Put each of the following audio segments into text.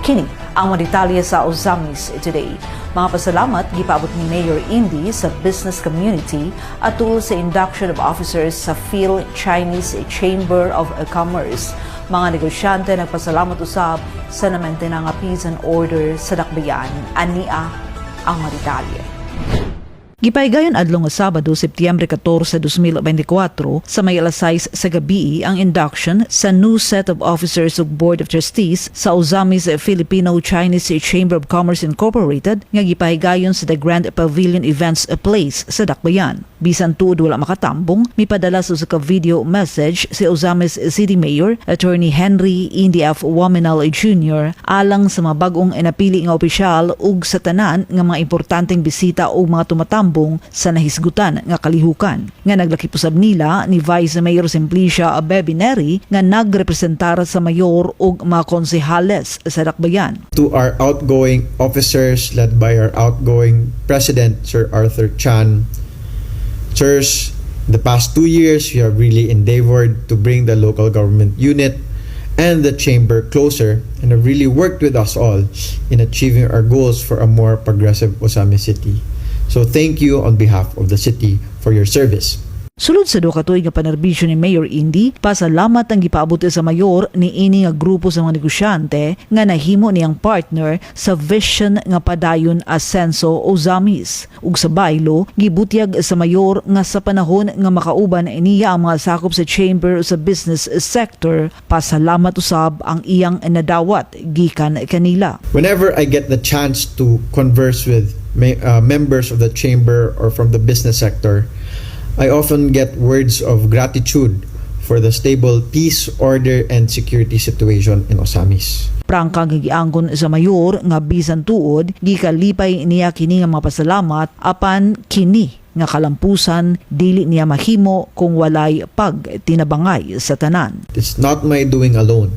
Kini ang detalye sa Ozamis Today. Mga pasalamat gipaabot ni Mayor Indy sa business community atul sa induction of officers sa Phil Chinese Chamber of Commerce. Mga negosyante nagpasalamat usab sa namentenang peace and order sa dakbayan. Ania ang detalye. Gipaygayon adlong nga Sabado, Setyembre 14, 2024 sa may alas 6 sa gabi ang induction sa new set of officers ug Board of Trustees sa Ozamis Filipino-Chinese Chamber of Commerce Incorporated nga gipaygayon sa The Grand Pavilion Events Place sa Dakbayan. Bisan tuod wala makatambong, mipadala sa video message si Ozamis City Mayor Attorney Henry Indy F. Waminal Jr. alang sa mga bagong napili nga opisyal ug sa tanan nga mga importanteng bisita o mga tumatambong sa nahisgutan nga kalihukan. Nga naglakipusab nila ni Vice Mayor Simplicia Bebineri nga nagrepresentar sa mayor ug mga konsehales sa Dakbayan. To our outgoing officers led by our outgoing President Sir Arthur Chan, Sirs, the past 2 years we have really endeavored to bring the local government unit and the chamber closer and have really worked with us all in achieving our goals for a more progressive Ozamis City. So thank you on behalf of the city for your service. Sulod sa duha ka tuig nga panerbisyo ni Mayor Indy, pasalamat ang gipaabot sa mayor ni ini nga grupo sa mga negosyante nga nahimo niyang partner sa vision nga padayon Asenso Ozamis. Ug sa baylo, gibutyag sa mayor nga sa panahon nga makauban niya ang mga sakop sa chamber sa business sector, pasalamat usab ang iyang nadawat gikan kanila. Whenever I get the chance to converse with members of the chamber or from the business sector, I often get words of gratitude for the stable peace, order, and security situation in Ozamis. Prangkang gianggon sa mayor nga bisan tuod gikalipay niya kini nga mga pasalamat apan kini nga kalampusan dili niya mahimo kung walay pagtinabangay sa tanan. It's not my doing alone.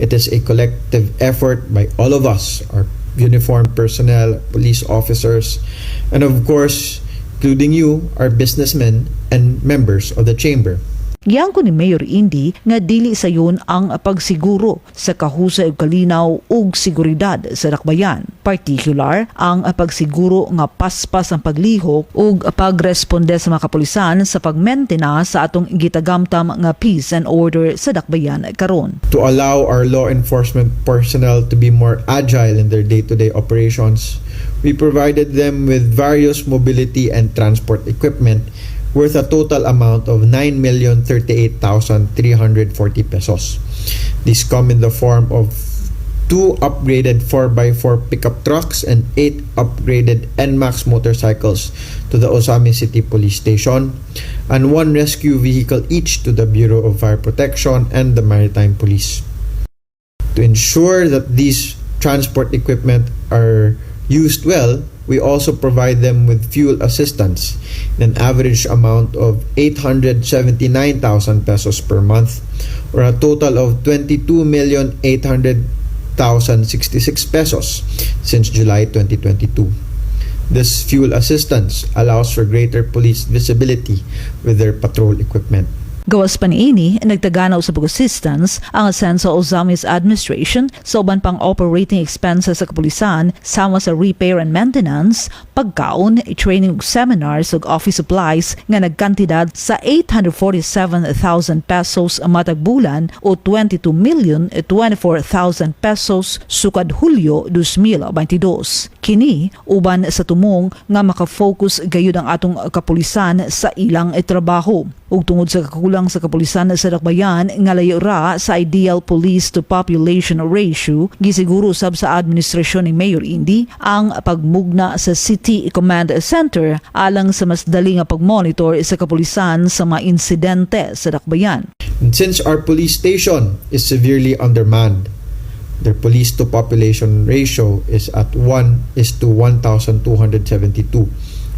It is a collective effort by all of us, our uniformed personnel, police officers, and of course including you, our businessmen and members of the chamber. Giangko ni Mayor Indy nga dili sayon ang pagsiguro sa kahusay ug kalinaw ug seguridad sa Dakbayan, particular ang pagsiguro nga paspas ang paglihok ug pagresponde sa mga kapulisan sa pagmentena sa atong gitagamtam nga peace and order sa Dakbayan karon. To allow our law enforcement personnel to be more agile in their day-to-day operations, we provided them with various mobility and transport equipment worth a total amount of 9,038,340 pesos. These come in the form of 2 upgraded 4x4 pickup trucks and 8 upgraded NMAX motorcycles to the Ozamis City Police Station and 1 rescue vehicle each to the Bureau of Fire Protection and the Maritime Police. To ensure that these transport equipment are used well, we also provide them with fuel assistance in an average amount of 879,000 pesos per month, or a total of 22,800,066 pesos since July 2022. This fuel assistance allows for greater police visibility with their patrol equipment. Gawas pa niini, nagtaganaw sa pag-assistance ang Asenso Ozamis Administration sa uban pang operating expenses sa kapulisan sama sa repair and maintenance, pagkaon, training ug seminars ug office supplies nga nagkantidad sa 847,000 pesos matag bulan o 22,024,000 pesos sukad Hulyo 2022. Kini uban sa tumong nga makafocus gayud ang atong kapulisan sa ilang trabaho. Ug tungod sa kakulang sa kapulisan sa Dakbayan nga layo ra sa ideal police to population ratio, gisiguro sab sa administrasyon ni Mayor Indy ang pagmugna sa City Command Center alang sa mas dali nga pagmonitor sa kapulisan sa mga insidente sa Dakbayan. And since our police station is severely undermanned, their police to population ratio is at 1:1,272.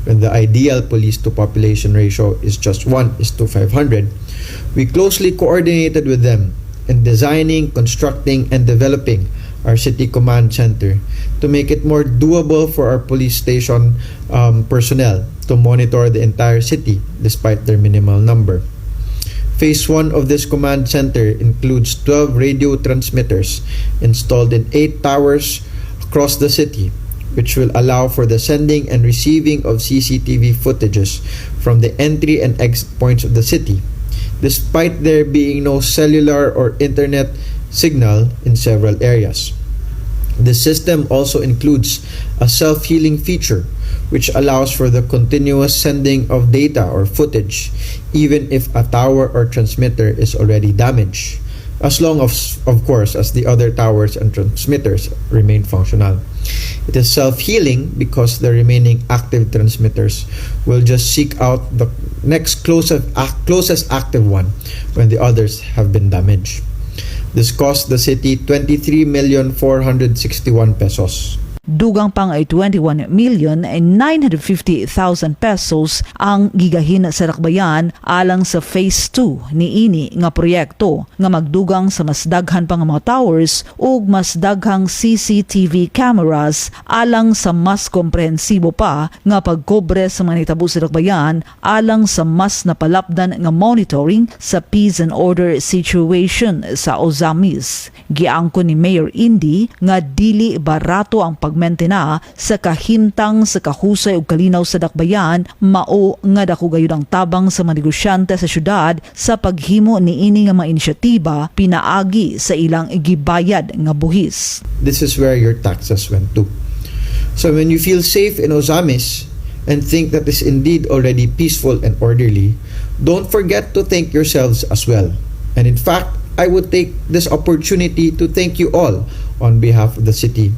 When the ideal police to population ratio is just 1:500, we closely coordinated with them in designing, constructing, and developing our city command center to make it more doable for our police station personnel to monitor the entire city despite their minimal number. Phase 1 of this command center includes 12 radio transmitters installed in 8 towers across the city, which will allow for the sending and receiving of CCTV footages from the entry and exit points of the city, despite there being no cellular or internet signal in several areas. The system also includes a self-healing feature, which allows for the continuous sending of data or footage, even if a tower or transmitter is already damaged, as long as, of course, as the other towers and transmitters remain functional. It is self-healing because the remaining active transmitters will just seek out the next closest active one when the others have been damaged. This cost the city 23,461,000 pesos. Dugang pang ay 21,950,000 pesos ang gigahin sa dakbayan alang sa Phase 2 ni ini nga proyekto nga magdugang sa mas daghan pang mga towers ug mas daghang CCTV cameras alang sa mas komprehensibo pa nga pagkobre sa mga nahitabo sa dakbayan alang sa mas napalapdan nga monitoring sa peace and order situation sa Ozamis. Giangko ni Mayor Indy nga dili barato ang pagmentena sa kahimtang sa kahusay ug kalinaw sa dakbayan, mao nga dako gayud ang tabang sa mga negosyante sa syudad sa paghimo niini nga mga inisyatiba pinaagi sa ilang gibayad nga buhis. This is where your taxes went to. So when you feel safe in Ozamis and think that is indeed already peaceful and orderly, don't forget to thank yourselves as well. And in fact, I would take this opportunity to thank you all on behalf of the city,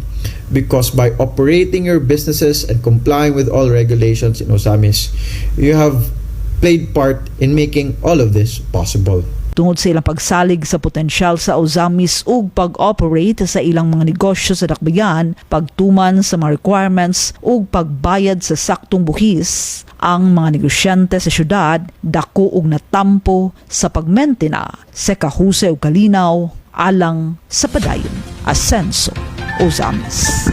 because by operating your businesses and complying with all regulations in Ozamis, you have played part in making all of this possible. Tungod sa ilang pagsalig sa potensyal sa Ozamis ug pag-operate sa ilang mga negosyo sa dakbayan, pagtuman sa mga requirements ug pagbayad sa saktong buhis, ang mga negosyante sa syudad dako og natampo sa pagmentena sa kahusay ug kalinaw alang sa padayon Asenso Ozamis.